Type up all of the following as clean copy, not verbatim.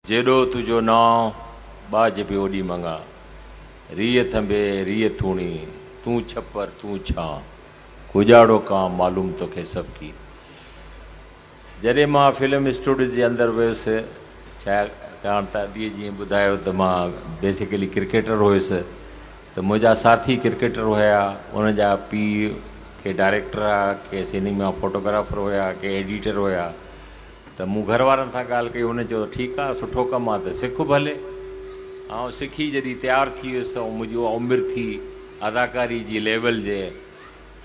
जेॾो तुंहिंजो नाव बाज पे ओॾी मंगा रीह थंबे रीह थूणी तूं छपर तूं छा गुजाड़ो का मालूम तोखे सभु की। जॾहिं मां फिल्म स्टूडियो जे अंदरि वियुसि छाकाणि त अॼु जीअं ॿुधायो त मां बेसिकली क्रिकेटर हुयुसि त मुंहिंजा साथी क्रिकेटर हुया, उनजा पीउ के डायरेक्टर आहे, के सिनेमा फोटोग्राफर हुया, के एडिटर हुया। त मूं घर वारनि सां ॻाल्हि कई, हुन चयो ठीकु आहे सुठो कमु आहे त सिख भले। ऐं सिखी जॾहिं तयारु थी वियुसि ऐं मुंहिंजी उहा उमिरि थी अदाकारी जी लेवल जे,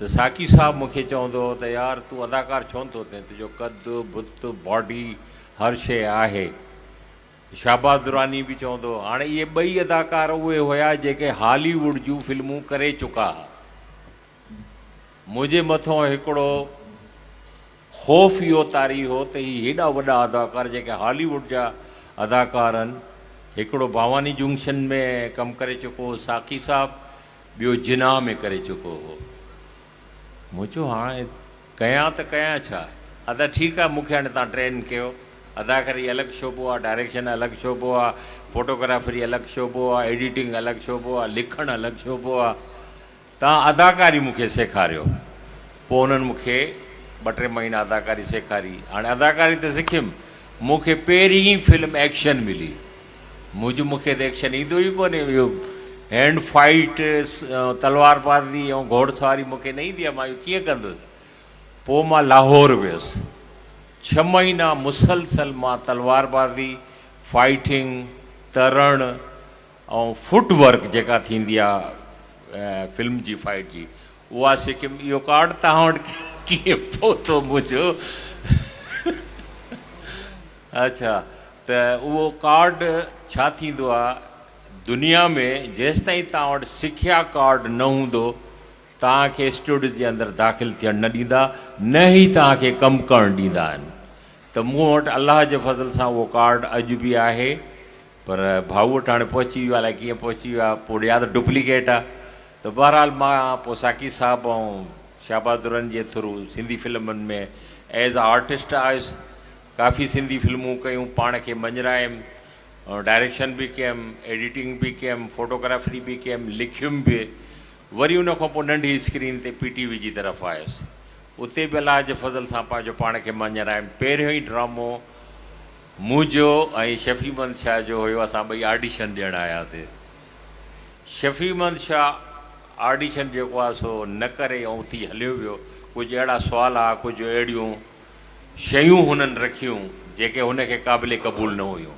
त साकी साहब मूंखे चवंदो त यार तूं अदाकार छो नथो थिए, तुंहिंजो कदु बुत बॉडी हर शइ आहे। शाहबाज़ दुरानी बि चवंदो। हाणे इहे ॿई अदाकार उहे हुया जेके हॉलीवुड जूं फिल्मूं करे चुका। मुंहिंजे मथां हिकिड़ो ख़ौफ़ इहो तारी हो त हीअ हेॾा वॾा अदाकार जेके हॉलीवुड जा अदाकार आहिनि, हिकिड़ो भावानी जंक्शन में कमु करे चुको हो साकी साहब, ॿियो जिनाह में करे चुको हो। मूं चयो हाणे कयां त कयां छा? त ठीकु आहे, मूंखे हाणे तव्हां ट्रेन कयो। अदाकारी अलॻि शोबो आहे, डायरेक्शन अलॻि शोबो आहे, फोटोग्राफरी अलॻि शोबो आहे, एडिटिंग अलॻि शोबो आहे, लिखणु अलॻि शोबो आहे। तव्हां अदाकारी मूंखे सेखारियो। पोइ उन्हनि मूंखे 2-3 महीना अदाकारी सेखारी। हाणे अदाकारी त सिखियुमि, मूंखे पहिरीं ई फिल्म एक्शन मिली। मूंखे त एक्शन ईंदो ई कोन्हे, इहो हैंड फाइट तलवारबाज़ी ऐं घोड़सवारी मूंखे न ईंदी आहे, मां इहो कीअं कंदुसि। पोइ मां लाहौर वियुसि, 6 महीना मुसलसल मां तलवारबाज़ी, फाइटिंग, तरणु ऐं फुटवर्क जेका थींदी आहे फिल्म जी फाइट जी, उहा सिखियुमि। इहो कार्ड तव्हां वटि कीअं पहुतो मुंहिंजो? अच्छा, त उहो कार्ड छा थींदो आहे दुनिया में, जेसिताईं तव्हां वटि सिखिया कार्ड न हूंदो तव्हांखे स्टूडियो जे अंदरि दाख़िल थियणु न ॾींदा, न ई तव्हांखे कमु करणु ॾींदा आहिनि। त मूं वटि अलाह जे फज़ल सां उहो कार्ड अॼु बि आहे, पर भाऊ वटि हाणे पहुची वियो आहे, अलाए कीअं पहुची वियो आहे, पोइ या त डुप्लीकेट आहे। त बहरहाल मां पोइ साकी साहब ऐं शाहबाज़ दुरानी जे थ्रू सिंधी फिल्मुनि में एज़ आर्टिस्ट आयुसि। काफ़ी सिंधी फिल्मूं कयूं, पाण खे मंझरायुमि, डायरेक्शन बि कयुमि, एडिटिंग बि कयुमि, फोटोग्राफरी बि कयुमि, लिखियुमि बि। वरी उन खां पोइ नंढी स्क्रीन ते PTV जी तरफ़ आयुसि, उते बि अलाह जे फज़ल सां पंहिंजो पाण खे मंझरायुमि। पहिरियों ई ड्रामो मुंहिंजो ऐं शफ़ीमंद शाह जो हुयो, असां ॿई ऑडिशन ॾियणु आयासीं। शफ़ीमंद शाह ऑडिशन जेको आहे सो न करे ऐं थी हलियो वियो। कुझु अहिड़ा सुवाल आहे, कुझु अहिड़ियूं शयूं हुननि रखियूं जेके हुनखे क़ाबिल क़बूल न हुयूं।